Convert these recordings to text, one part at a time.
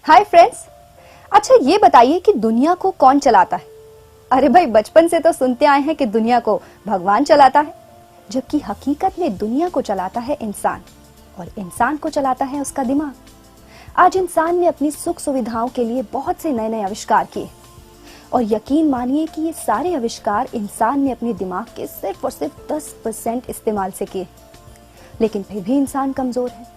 Hi friends. अच्छा ये बताइए कि दुनिया को कौन चलाता है? अरे भाई बचपन से तो सुनते आए हैं कि दुनिया को भगवान चलाता है, जबकि हकीकत में दुनिया को चलाता है इंसान, और इंसान को चलाता है उसका दिमाग। आज इंसान ने अपनी सुख सुविधाओं के लिए बहुत से नए नए आविष्कार किए, और यकीन मानिए कि ये सारे आविष्कार इंसान ने अपने दिमाग के सिर्फ और सिर्फ 10% इस्तेमाल से किए। लेकिन फिर भी इंसान कमजोर है।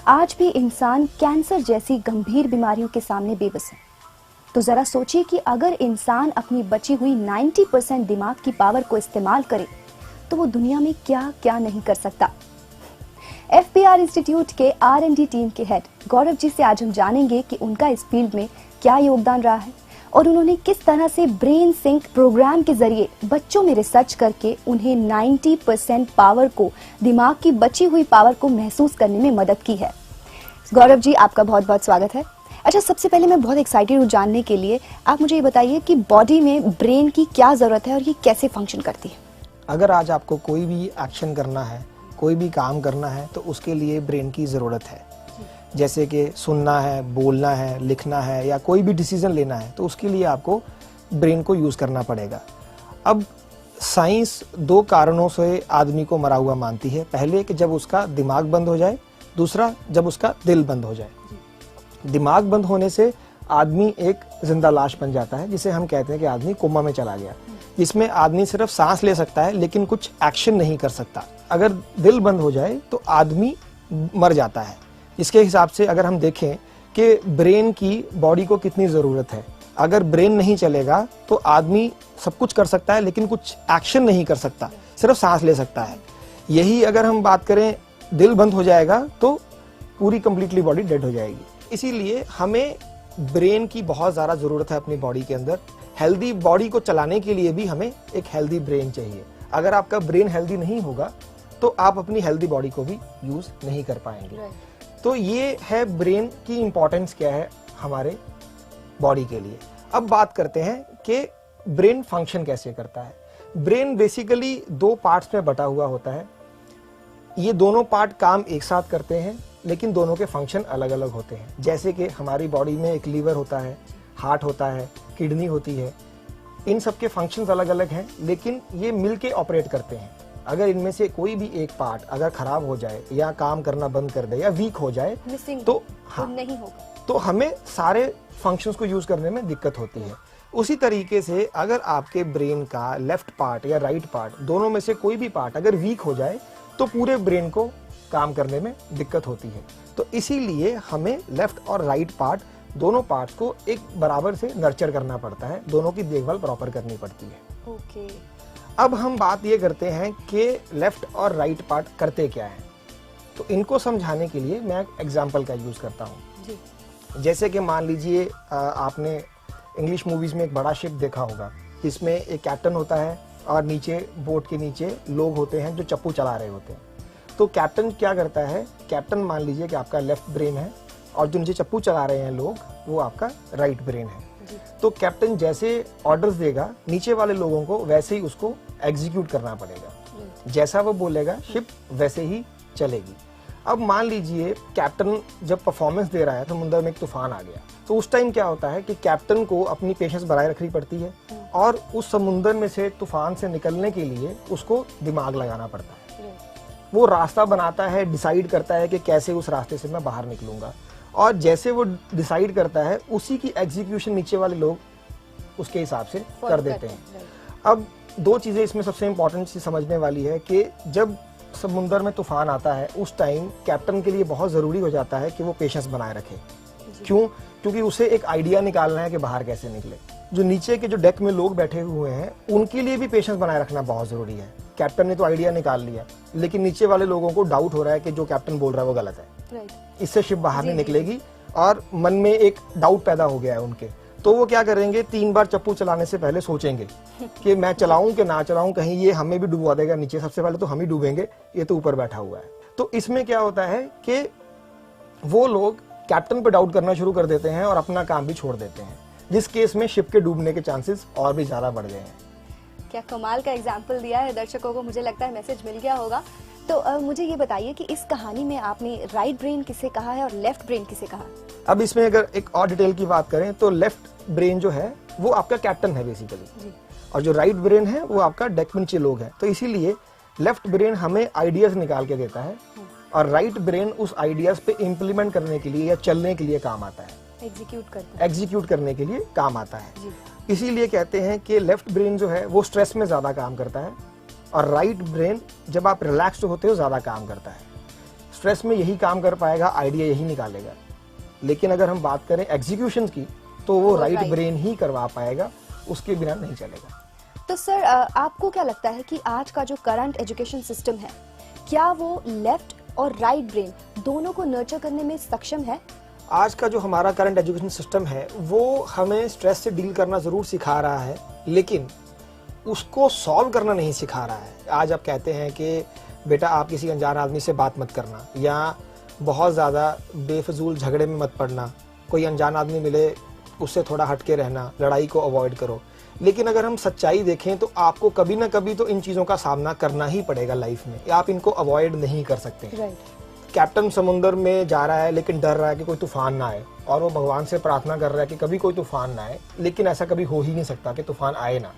आज भी इंसान कैंसर जैसी गंभीर बीमारियों के सामने बेबस है। तो जरा सोचिए कि अगर इंसान अपनी बची हुई 90% दिमाग की पावर को इस्तेमाल करे तो वो दुनिया में क्या क्या नहीं कर सकता। FPR इंस्टीट्यूट के R&D टीम के हेड गौरव जी से आज हम जानेंगे कि उनका इस फील्ड में क्या योगदान रहा है और उन्होंने किस तरह से ब्रेन सिंक प्रोग्राम के जरिए बच्चों में रिसर्च करके उन्हें 90% पावर को, दिमाग की बची हुई पावर को महसूस करने में मदद की है। गौरव जी, आपका बहुत बहुत स्वागत है। अच्छा, सबसे पहले मैं बहुत एक्साइटेड हूँ जानने के लिए, आप मुझे ये बताइए कि बॉडी में ब्रेन की क्या जरूरत है और ये कैसे फंक्शन करती है? अगर आज आपको कोई भी एक्शन करना है, कोई भी काम करना है, तो उसके लिए ब्रेन की ज़रूरत है। जैसे कि सुनना है, बोलना है, लिखना है या कोई भी डिसीजन लेना है, तो उसके लिए आपको ब्रेन को यूज़ करना पड़ेगा। अब साइंस दो कारणों से आदमी को मरा हुआ मानती है। पहले कि जब उसका दिमाग बंद हो जाए, दूसरा जब उसका दिल बंद हो जाए। दिमाग बंद होने से आदमी एक जिंदा लाश बन जाता है, जिसे हम कहते हैं कि आदमी कोमा में चला गया, जिसमें आदमी सिर्फ सांस ले सकता है लेकिन कुछ एक्शन नहीं कर सकता। अगर दिल बंद हो जाए तो आदमी मर जाता है। इसके हिसाब से अगर हम देखें कि ब्रेन की बॉडी को कितनी ज़रूरत है, अगर ब्रेन नहीं चलेगा तो आदमी सब कुछ कर सकता है लेकिन कुछ एक्शन नहीं कर सकता, सिर्फ सांस ले सकता है। यही अगर हम बात करें, दिल बंद हो जाएगा तो पूरी कंप्लीटली बॉडी डेड हो जाएगी। इसीलिए हमें ब्रेन की बहुत ज़्यादा ज़रूरत है अपनी बॉडी के अंदर। हेल्दी बॉडी को चलाने के लिए भी हमें एक हेल्दी ब्रेन चाहिए। अगर आपका ब्रेन हेल्दी नहीं होगा तो आप अपनी हेल्दी बॉडी को भी यूज़ नहीं कर पाएंगे। तो ये है ब्रेन की इम्पोर्टेंस क्या है हमारे बॉडी के लिए। अब बात करते हैं कि ब्रेन फंक्शन कैसे करता है। ब्रेन बेसिकली दो पार्ट्स में बटा हुआ होता है। ये दोनों पार्ट काम एक साथ करते हैं लेकिन दोनों के फंक्शन अलग अलग होते हैं। जैसे कि हमारी बॉडी में एक लीवर होता है, हार्ट होता है, किडनी होती है। इन सब के फंक्शंस अलग अलग हैं लेकिन ये मिलके ऑपरेट करते हैं। अगर इनमें से कोई भी एक पार्ट अगर खराब हो जाए या काम करना बंद कर दे या वीक हो जाए तो नहीं होगा, तो हमें सारे फंक्शंस को यूज करने में दिक्कत होती है। उसी तरीके से अगर आपके ब्रेन का लेफ्ट पार्ट या राइट पार्ट, दोनों में से कोई भी पार्ट अगर वीक हो जाए तो पूरे ब्रेन को काम करने में दिक्कत होती है। तो इसीलिए हमें लेफ्ट और राइट पार्ट, दोनों पार्ट्स को एक बराबर से नर्चर करना पड़ता है, दोनों की देखभाल प्रॉपर करनी पड़ती है। ओके। अब हम बात ये करते हैं कि लेफ्ट और राइट पार्ट करते क्या है। तो इनको समझाने के लिए मैं एक एग्जाम्पल का यूज करता हूँ। जैसे कि मान लीजिए आपने इंग्लिश मूवीज में एक बड़ा शिप देखा होगा, जिसमें एक कैप्टन होता है और नीचे बोट के नीचे लोग होते हैं जो चप्पू चला रहे होते हैं। तो कैप्टन क्या करता है, कैप्टन मान लीजिए कि आपका लेफ्ट ब्रेन है और जो नीचे चप्पू चला रहे हैं लोग, वो आपका राइट ब्रेन है। तो कैप्टन जैसे ऑर्डर्स देगा नीचे वाले लोगों को, वैसे ही उसको एग्जीक्यूट करना पड़ेगा। जैसा वो बोलेगा शिप वैसे ही चलेगी। अब मान लीजिए कैप्टन जब परफॉर्मेंस दे रहा है, समुद्र में एक तूफान आ गया, तो उस टाइम क्या होता है कि कैप्टन को अपनी पेशेंस बनाए रखनी पड़ती है और उस समुद्र में से, तूफान से निकलने के लिए उसको दिमाग लगाना पड़ता है। वो रास्ता बनाता है, डिसाइड करता है कि कैसे उस रास्ते से मैं बाहर निकलूंगा, और जैसे वो डिसाइड करता है उसी की एग्जीक्यूशन नीचे वाले लोग उसके हिसाब से कर देते हैं। अब दो चीजें इसमें सबसे इंपॉर्टेंट चीज समझने वाली है कि जब समुद्र में तूफान आता है उस टाइम कैप्टन के लिए बहुत जरूरी हो जाता है कि वो पेशेंस बनाए रखे। क्यों? क्योंकि उसे एक आइडिया निकालना है कि बाहर कैसे निकले। जो नीचे के जो डेक में लोग बैठे हुए हैं उनके लिए भी पेशेंस बनाए रखना बहुत जरूरी है। कैप्टन ने तो आइडिया निकाल लिया लेकिन नीचे वाले लोगों को डाउट हो रहा है कि जो कैप्टन बोल रहा है वो गलत है, इससे शिप बाहर नहीं निकलेगी, और मन में एक डाउट पैदा हो गया है उनके। तो वो क्या करेंगे, 3 बार चप्पू चलाने से पहले सोचेंगे कि मैं चलाऊं कि ना चलाऊं, कहीं ये हमें भी डुबवा देगा नीचे। सबसे पहले तो हम ही डूबेंगे, ये तो ऊपर बैठा हुआ है। तो इसमें क्या होता है कि वो लोग कैप्टन पे डाउट करना शुरू कर देते हैं और अपना काम भी छोड़ देते हैं, जिस केस में शिप के डूबने के चांसेस और भी ज्यादा बढ़ गए हैं। क्या कमाल का एग्जाम्पल दिया है दर्शकों को, मुझे लगता है मैसेज मिल गया होगा। तो मुझे ये बताइए कि इस कहानी में आपने राइट ब्रेन किसे कहा है और लेफ्ट ब्रेन किसे कहा? अब इसमें अगर एक और डिटेल की बात करें तो लेफ्ट ब्रेन जो है वो आपका कैप्टन है बेसिकली, और जो राइट ब्रेन है वो आपका डेक नीचे लोग है। तो इसीलिए लेफ्ट ब्रेन हमें आइडियाज निकाल के देता है और राइट ब्रेन उस आइडियाज पे इम्प्लीमेंट करने के लिए या चलने के लिए काम आता है, एग्जीक्यूट करने के लिए काम आता है। इसीलिए कहते हैं कि लेफ्ट ब्रेन जो है वो स्ट्रेस में ज्यादा काम करता है और राइट ब्रेन जब आप रिलैक्स्ड होते हो ज्यादा काम करता है। स्ट्रेस में यही काम कर पाएगा, आइडिया यही निकालेगा। लेकिन अगर हम बात करें एग्जीक्यूशन की तो वो राइट ब्रेन ही करवा पाएगा, उसके बिना नहीं चलेगा। तो सर आपको क्या लगता है कि आज का जो करंट एजुकेशन सिस्टम है, क्या वो लेफ्ट और राइट ब्रेन दोनों को नर्चर करने में सक्षम है? आज का जो हमारा करंट एजुकेशन सिस्टम है वो हमें स्ट्रेस से डील करना जरूर सिखा रहा है, लेकिन उसको सॉल्व करना नहीं सिखा रहा है। आज आप कहते हैं कि बेटा आप किसी अनजान आदमी से बात मत करना, या बहुत ज़्यादा बेफजूल झगड़े में मत पड़ना, कोई अनजान आदमी मिले उससे थोड़ा हट के रहना, लड़ाई को अवॉइड करो। लेकिन अगर हम सच्चाई देखें तो आपको कभी ना कभी तो इन चीज़ों का सामना करना ही पड़ेगा लाइफ में, आप इनको अवॉइड नहीं कर सकते। कैप्टन समुंदर में जा रहा है लेकिन डर रहा है कि कोई तूफान ना आए, और वो भगवान से प्रार्थना कर रहा है कि कभी कोई तूफान ना आए, लेकिन ऐसा कभी हो ही नहीं सकता कि तूफान आए ना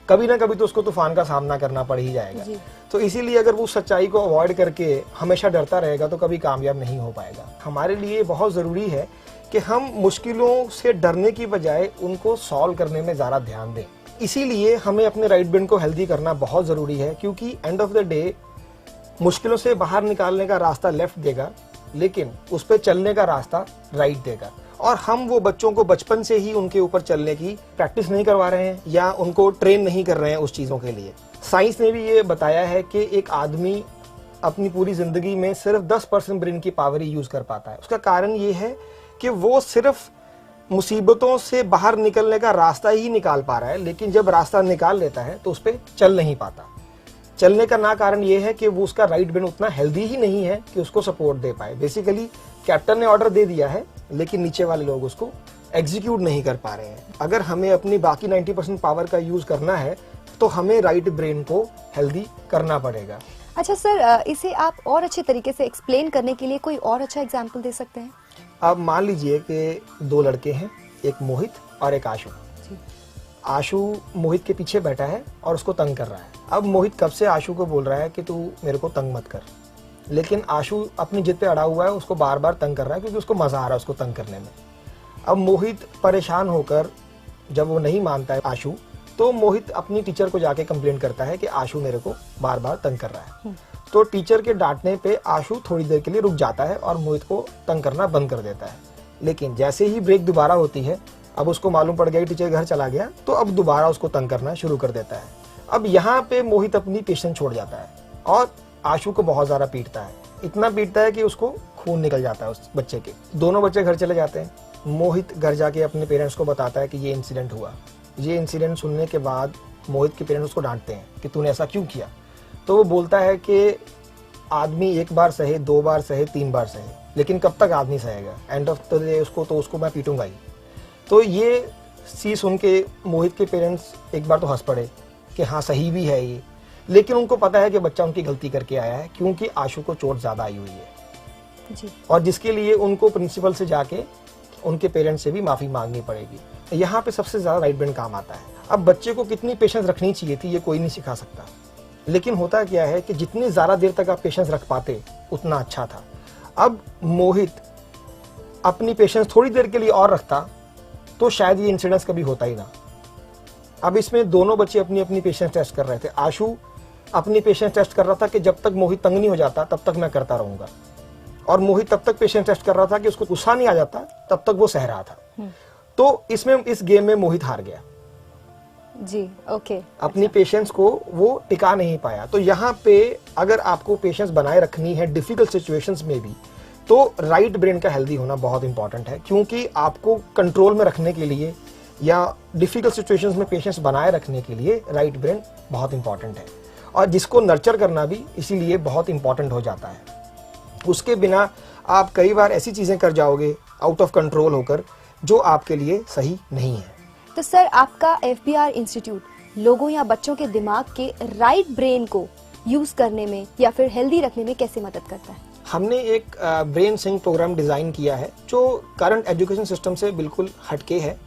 कभी तो उसको तूफान का सामना करना पड़ ही जाएगा। तो इसीलिए अगर वो सच्चाई को अवॉइड करके हमेशा डरता रहेगा तो कभी कामयाब नहीं हो पाएगा। हमारे लिए बहुत ज़रूरी है कि हम मुश्किलों से डरने की बजाय उनको सॉल्व करने में ज़्यादा ध्यान दें। इसीलिए हमें अपने राइट ब्रेन को हेल्दी करना बहुत ज़रूरी है, क्योंकि एंड ऑफ द डे मुश्किलों से बाहर निकालने का रास्ता लेफ्ट देगा, लेकिन उस पर चलने का रास्ता राइट देगा। और हम वो बच्चों को बचपन से ही उनके ऊपर चलने की प्रैक्टिस नहीं करवा रहे हैं या उनको ट्रेन नहीं कर रहे हैं उस चीज़ों के लिए। साइंस ने भी ये बताया है कि एक आदमी अपनी पूरी जिंदगी में सिर्फ 10% ब्रेन की पावर ही यूज कर पाता है। उसका कारण ये है कि वो सिर्फ मुसीबतों से बाहर निकलने का रास्ता ही निकाल पा रहा है, लेकिन जब रास्ता निकाल लेता है तो उस पर चल नहीं पाता। चलने का ना कारण ये है कि वो उसका राइट ब्रेन उतना हेल्दी ही नहीं है कि उसको सपोर्ट दे पाए। बेसिकली कैप्टन ने ऑर्डर दे दिया है, लेकिन नीचे वाले लोग उसको एग्जीक्यूट नहीं कर पा रहे हैं। अगर हमें अपनी बाकी 90% पावर का यूज करना है तो हमें राइट ब्रेन को हेल्दी करना पड़ेगा। अच्छा सर, इसे आप और अच्छे तरीके से एक्सप्लेन करने के लिए कोई और अच्छा एग्जाम्पल दे सकते हैं? अब मान लीजिए कि दो लड़के हैं, एक मोहित और एक आशु। आशु मोहित के पीछे बैठा है और उसको तंग कर रहा है। अब मोहित कब से आशु को बोल रहा है कि तू मेरे को तंग मत कर, लेकिन आशु अपनी जिद पे अड़ा हुआ है, उसको बार बार तंग कर रहा है क्योंकि उसको मजा आ रहा है उसको तंग करने में। अब मोहित परेशान होकर जब वो नहीं मानता है आशु, तो मोहित अपनी टीचर को जाके कंप्लेन करता है कि आशु मेरे को बार बार तंग कर रहा है। तो टीचर के डांटने पे आशु थोड़ी देर के लिए रुक जाता है और मोहित को तंग करना बंद कर देता है। लेकिन जैसे ही ब्रेक दोबारा होती है, अब उसको मालूम पड़ गया टीचर घर चला गया, तो अब दोबारा उसको तंग करना शुरू कर देता है। अब यहाँ पे मोहित अपनी पेशेंस छोड़ जाता है और आशु को बहुत ज्यादा पीटता है। इतना पीटता है कि उसको खून निकल जाता है उस बच्चे के। दोनों बच्चे घर चले जाते हैं। मोहित घर जाके अपने पेरेंट्स को बताता है कि ये इंसिडेंट हुआ। ये इंसिडेंट सुनने के बाद मोहित के पेरेंट्स उसको डांटते हैं कि तूने ऐसा क्यों किया। तो वो बोलता है कि आदमी एक बार सहे, 2 बार सहे, 3 बार सहे, लेकिन कब तक आदमी सहेगा, एंड ऑफ द डे उसको मैं पीटूंगा ही। तो ये चीज सुन के मोहित के पेरेंट्स एक बार तो हंस पड़े कि हाँ सही भी है ये, लेकिन उनको पता है कि बच्चा उनकी गलती करके आया है, क्योंकि आशु को चोट ज्यादा आई हुई है जी। और जिसके लिए उनको प्रिंसिपल से जाके उनके पेरेंट्स से भी माफी मांगनी पड़ेगी। यहाँ पे सबसे ज्यादा राइट ब्रेन काम आता है। अब बच्चे को कितनी पेशेंस रखनी चाहिए थी ये कोई नहीं सिखा सकता, लेकिन होता क्या है कि जितनी ज्यादा देर तक आप पेशेंस रख पाते उतना अच्छा था। अब मोहित अपनी पेशेंस थोड़ी देर के लिए और रखता तो शायद ये इंसिडेंस कभी होता ही ना। अब इसमें दोनों बच्चे अपनी अपनी पेशेंस टेस्ट कर रहे थे। आशु अपनी पेशेंस टेस्ट कर रहा था कि जब तक मोहित तंग नहीं हो जाता तब तक मैं करता रहूंगा, और मोहित तब तक पेशेंस टेस्ट कर रहा था कि उसको गुस्सा नहीं आ जाता तब तक वो सह रहा था। तो इसमें इस गेम में मोहित हार गया जी। ओके, अपनी पेशेंस को वो टिका नहीं पाया। तो यहाँ पे अगर आपको पेशेंस बनाए रखनी है डिफिकल्ट सिचुएशंस में भी, तो राइट ब्रेन का हेल्दी होना बहुत इंपॉर्टेंट है, क्योंकि आपको कंट्रोल में रखने के लिए या डिफिकल्ट सिचुएशंस में पेशेंस बनाए रखने के लिए राइट ब्रेन बहुत इंपॉर्टेंट है, और जिसको नर्चर करना भी इसीलिए बहुत इंपॉर्टेंट हो जाता है। उसके बिना आप कई बार ऐसी चीजें कर जाओगे आउट ऑफ कंट्रोल होकर जो आपके लिए सही नहीं है। तो सर, आपका FBR इंस्टीट्यूट लोगों या बच्चों के दिमाग के राइट ब्रेन को यूज करने में या फिर हेल्दी रखने में कैसे मदद करता है? हमने एक ब्रेन सिंक प्रोग्राम डिजाइन किया है जो करंट एजुकेशन सिस्टम से बिल्कुल हटके है।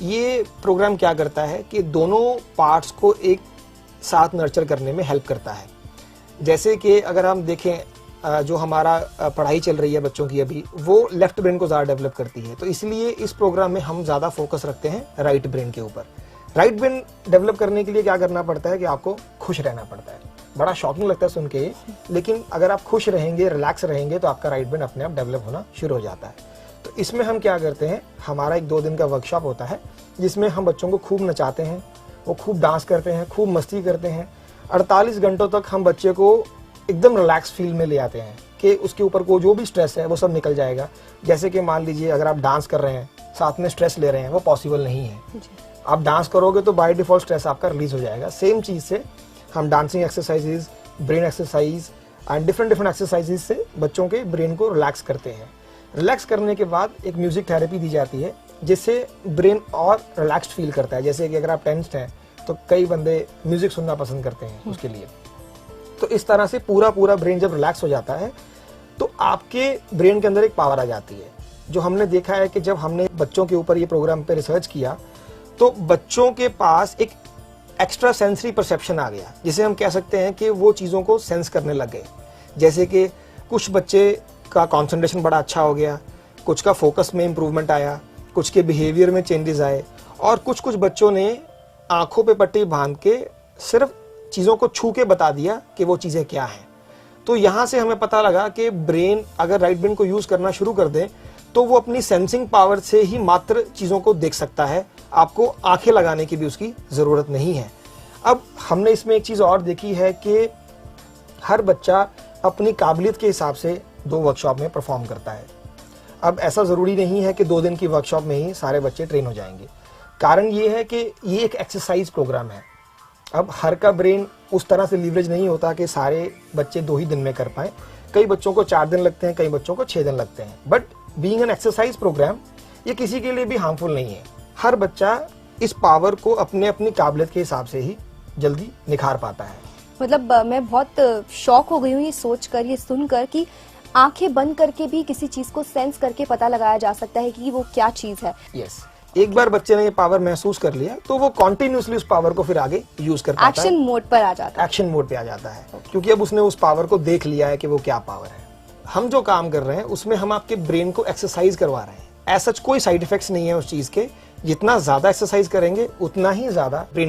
ये प्रोग्राम क्या करता है कि दोनों पार्ट्स को एक साथ नर्चर करने में हेल्प करता है। जैसे कि अगर हम देखें जो हमारा पढ़ाई चल रही है बच्चों की अभी, वो लेफ्ट ब्रेन को ज़्यादा डेवलप करती है, तो इसलिए इस प्रोग्राम में हम ज़्यादा फोकस रखते हैं राइट ब्रेन के ऊपर। राइट ब्रेन डेवलप करने के लिए क्या करना पड़ता है कि आपको खुश रहना पड़ता है। बड़ा शॉकिंग लगता है सुन के, लेकिन अगर आप खुश रहेंगे, रिलैक्स रहेंगे, तो आपका राइट ब्रेन अपने आप डेवलप होना शुरू हो जाता है। तो इसमें हम क्या करते हैं, हमारा एक 2 दिन का वर्कशॉप होता है जिसमें हम बच्चों को खूब नचाते हैं, वो खूब डांस करते हैं, खूब मस्ती करते हैं। 48 घंटों तक हम बच्चे को एकदम रिलैक्स फील में ले आते हैं कि उसके ऊपर को जो भी स्ट्रेस है वो सब निकल जाएगा। जैसे कि मान लीजिए अगर आप डांस कर रहे हैं साथ में स्ट्रेस ले रहे हैं, वो पॉसिबल नहीं है। आप डांस करोगे तो बाय डिफॉल्ट स्ट्रेस आपका रिलीज हो जाएगा। सेम चीज से हम dancing exercises, brain exercise and different exercises से बच्चों के ब्रेन को रिलैक्स करते हैं। रिलैक्स करने के बाद एक म्यूजिक थेरेपी दी जाती है जिससे ब्रेन और रिलैक्स्ड फील करता है। जैसे कि अगर आप टेंस्ड हैं तो कई बंदे म्यूजिक सुनना पसंद करते हैं उसके लिए। तो इस तरह से पूरा ब्रेन जब रिलैक्स हो जाता है तो आपके ब्रेन के अंदर एक पावर आ जाती है। जो हमने देखा है कि जब हमने बच्चों के ऊपर ये प्रोग्राम पे रिसर्च किया तो बच्चों के पास एक एक्स्ट्रा सेंसरी परसेप्शन आ गया, जिसे हम कह सकते हैं कि वो चीज़ों को सेंस करने लग गए। जैसे कि कुछ बच्चे का कंसंट्रेशन बड़ा अच्छा हो गया, कुछ का फोकस में इंप्रूवमेंट आया, कुछ के बिहेवियर में चेंजेस आए, और कुछ बच्चों ने आंखों पे पट्टी बांध के सिर्फ चीज़ों को छू के बता दिया कि वो चीज़ें क्या हैं। तो यहाँ से हमें पता लगा कि ब्रेन अगर राइट ब्रेन को यूज़ करना शुरू कर दे तो वो अपनी सेंसिंग पावर से ही मात्र चीज़ों को देख सकता है, आपको आंखें लगाने की भी उसकी ज़रूरत नहीं है। अब हमने इसमें एक चीज़ और देखी है कि हर बच्चा अपनी काबिलियत के हिसाब से 2 वर्कशॉप में परफॉर्म करता है। अब ऐसा ज़रूरी नहीं है कि 2 दिन की वर्कशॉप में ही सारे बच्चे ट्रेन हो जाएंगे। कारण ये है कि ये एक एक्सरसाइज प्रोग्राम है। अब हर का ब्रेन उस तरह से लीवरेज नहीं होता कि सारे बच्चे 2 ही दिन में कर पाएँ। कई बच्चों को 4 दिन लगते हैं, कई बच्चों को 6 दिन लगते हैं। But being an exercise programme ये किसी के लिए भी हार्मफुल नहीं है। हर बच्चा इस पावर को अपने अपनी काबिलियत के हिसाब से ही जल्दी निखार पाता है। मतलब मैं बहुत शॉक हो गई हूँ ये सोचकर, ये सुनकर कि आंखें बंद करके भी किसी चीज को सेंस करके पता लगाया जा सकता है कि वो क्या चीज है। यस, एक बार बच्चे ने ये पावर महसूस कर लिया तो वो कॉन्टिन्यूसली उस पावर को फिर आगे यूज कर पाता है। एक्शन मोड पर आ जाता है। एक्शन मोड पे आ जाता है, क्योंकि अब उसने उस पावर को देख लिया है कि वो क्या पावर है। हम जो काम कर रहे हैं उसमें हम आपके ब्रेन को एक्सरसाइज करवा रहे हैं। ऐसा कोई साइड इफेक्ट्स नहीं है उस चीज के। जितना ज्यादा एक्सरसाइज करेंगे उतना ही ज्यादा ब्रेन